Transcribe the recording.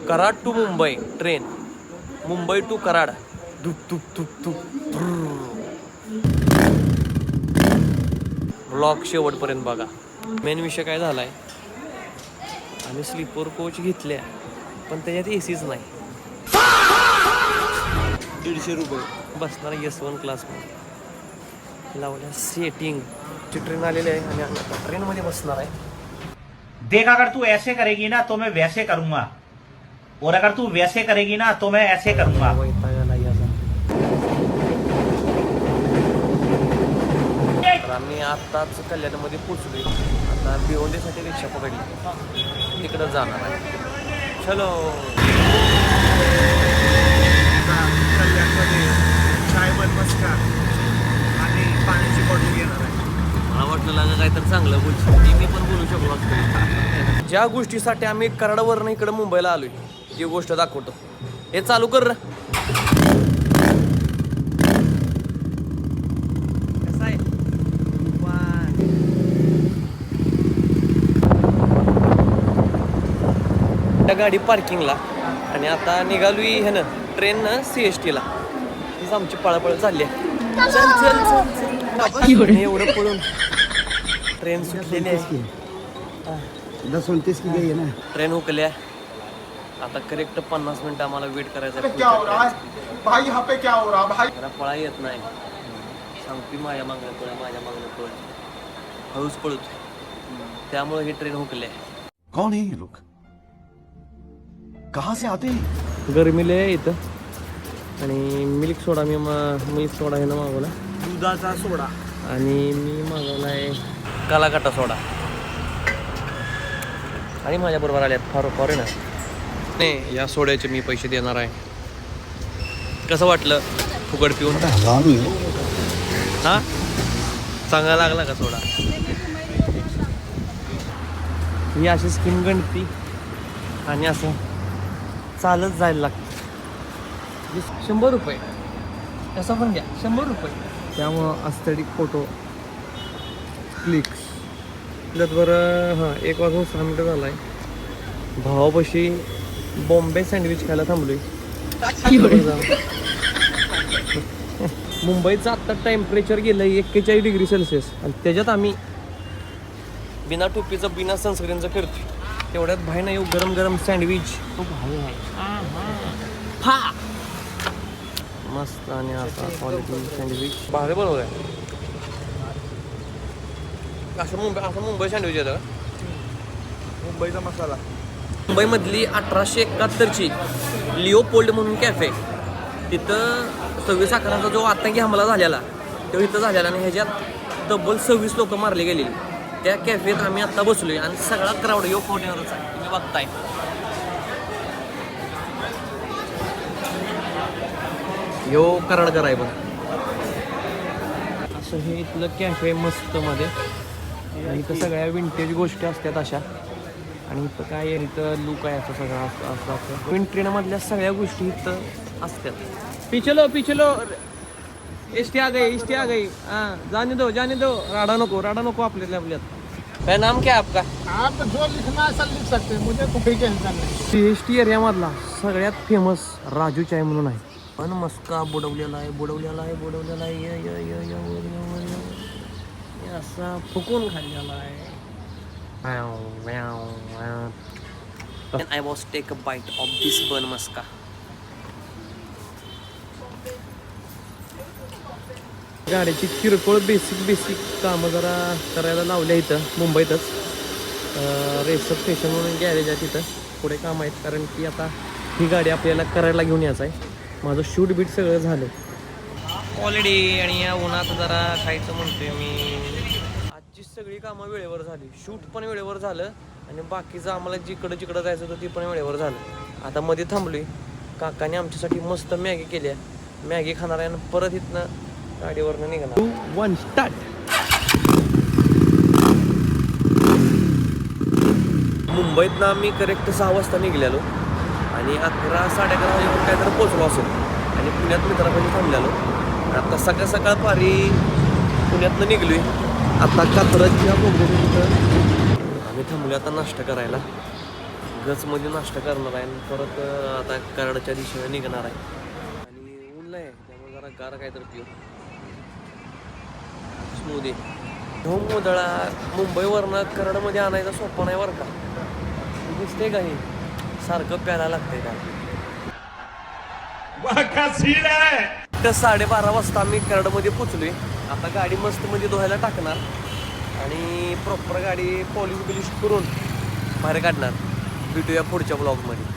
Karad to Mumbai train, Mumbai to Karad. धुप धुप धुप धुप. ब्लॉक शेवटपर्यंत बघा. मेन विषय काय झालाय, आम्ही स्लीपर कोच घेतल्या पण त्याच्यात एसीच नाही. 150 रुपये बसणार S1 क्लासमध्ये लावल्या सेटिंग. ट्रेन आलेली आहे आणि आम्ही आता ट्रेनमध्ये बसणार आहे. देख अगर तू ऐसे करेगी ना तो मैं वैसे करूंगा, और अगर तू वैसे करेगी ना तो मैं ऐसे करूंगा. तर आम्ही आत्ताच कल्याणमध्ये पोचलोय. आता भिवंडीसाठी रिक्षा पकडली, तिकडं जाणार आहे. चलो. कल्याणमध्ये चाय मस्का आणि पाण्याची बॉटल घेणार आहे. मला वाटलं लागा काय तर चांगलं बोलशील, मी पण बोलू शकलो असतो. ज्या गोष्टीसाठी आम्ही कराडवरनं इकडं मुंबईला आलोय ती गोष्ट दाखवतो. हे चालू कर. कसं आहे त्या गाडी पार्किंगला आणि आता निघालोय ह्यानं ट्रेननं CSTला. हीच आमची पळापळ चालली आहे. चल चल चल चल. एवढं पळून ट्रेन सुटलेली आहे. 10-29 की गई है ना. ट्रेन हुकल्या. आता करेक्ट 50 मिनिटं आम्हाला वेट करायचं आहे. क्या हो रहा है भाई, यहाँ पे क्या हो रहा है भाई? मला पळा येत नाही. सांगते माझ्या मागणं पळ, माझ्या मागणं पळ. हळूच पळतो, त्यामुळे ही ट्रेन हुकली आहे. कौन है ये लोग, कहाँ से आते हैं? गरमीले आहे इथं. आणि मिल्क सोडा मिल्क सोडा हे ना मागवला, दुधाचा सोडा. आणि मी मागवला आहे कालाकाटा सोडा. आणि माझ्याबरोबर आल्यात फॉरेनर. नाही, या सोड्याचे मी पैसे देणार आहे. कसं वाटलं फुकट पिऊन? हां, चांगला लागला का सोडा? ही अशी स्कीम गणती आणि असं चालत जायला लागतं. 100 रुपये तसा पण घ्या, 100 रुपये. त्यामुळं अस्थेटिक फोटो क्लिक्स. बरं. हां, 1 वाजून 6 मिनिटं झाला आहे. भावापाशी बॉम्बे सँडविच खायला थांबलोय. मुंबईचं आत्ता टेम्परेचर गेलं 41 डिग्री सेल्सिअस आणि त्याच्यात आम्ही बिना टोपीचं बिना सनस्क्रीनचं करतो. तेवढ्यात बाहेर येऊ गरम गरम सँडविच. तो भाऊ आहे मस्त. आणि आता क्वालिटी सँडविच भारी बनवलं आहे. असं मुंबई सँडविच येतं का? मुंबईचा मसाला. मुंबईमधली 1871ची लिओपोल्ड म्हणून कॅफे, तिथं 26 अकराचा जो आतंकी हमला झालेला तो इथं झालेला आणि ह्याच्यात तब्बल 26 लोक मारले गेलेली. त्या कॅफेत आम्ही आत्ता बसलोय आणि सगळा क्राऊड यो फोर्टीनरचा आहे, तुम्ही बघताय. यो कराडकर आहे बघ. असं हे इथलं कॅफे मस्त मध्ये. आणि इथं सगळ्या विंटेज गोष्टी असतात अशा. आणि इथं काय आहे, इथं लुक आहे असं सगळं असं असं विंट्रेनमधल्या सगळ्या गोष्टी इथं असतात. पिचलो एसटी आ गई. हाँ, जाने दो राडा नको आपल्यात. काय नाम क्या आपका? आप जो लिखना है सब लिख सकते हैं, मुझे कोई टेंशन नहीं. CST एरियामधला सगळ्यात फेमस राजू चाय म्हणून आहे. पण मस्का बुडवलेला आहे. असा फुकून खाल्लेला आहे. And I was take a bite of this bun मस्का. गाड्याची किरकोळ बेसिक कामं जरा करायला लावल्या इथं मुंबईतच. रेसप स्टेशन म्हणून गॅरेज आहे तिथं पुढे काम आहेत. कारण की आता ही गाडी आपल्याला करायला घेऊन यायचं आहे. माझं शूट बीट सगळं झालं ऑलरेडी. आणि या उन्हात जरा खायचं म्हणतोय मी. आजची सगळी कामं वेळेवर झाली, शूट पण वेळेवर झालं आणि बाकीचं आम्हाला जिकडं जायचं होतं ते पण वेळेवर झालं. आता मध्ये थांबलोय. काकाने आमच्यासाठी मस्त मॅगी केली आहे. मॅगी खाणार आहे आणि परत इथनं गाडीवरनं निघाला. 2, 1 स्टार्ट. मुंबईतनं आम्ही करेक्ट 6 वाजता निघालेलो आणि 11-11:30 वाजेपर्यंत काहीतरी पोचलो असेल. आणि पुण्यात मित्रापाशी थांबलेलो. आता सकाळ पारी पुण्यातनं निघलोय. आता कात्रजच्या बोगद्याच्या तिथं आम्ही थांबलो आता नाश्ता करायला. गचमध्ये नाश्ता करणार आहे आणि परत आता कराडच्या दिशेने निघणार आहे. आणि ऊन आहे त्यामुळे जरा गार काहीतरी पिऊ. स्मूदी गहू मोदळा मुंबईवरनं कराडमध्ये आणायचा सोपा नाही बरं का. दिसते का हे सारखं प्यायला लागतंय का. 12:30 वाजता आम्ही कराडमध्ये पोचलोय. आता गाडी मस्त मध्ये धुवायला टाकणार आणि प्रॉपर गाडी पॉलिश बिलिश करून बाहेर काढणार. भेटूया पुढच्या ब्लॉगमध्ये.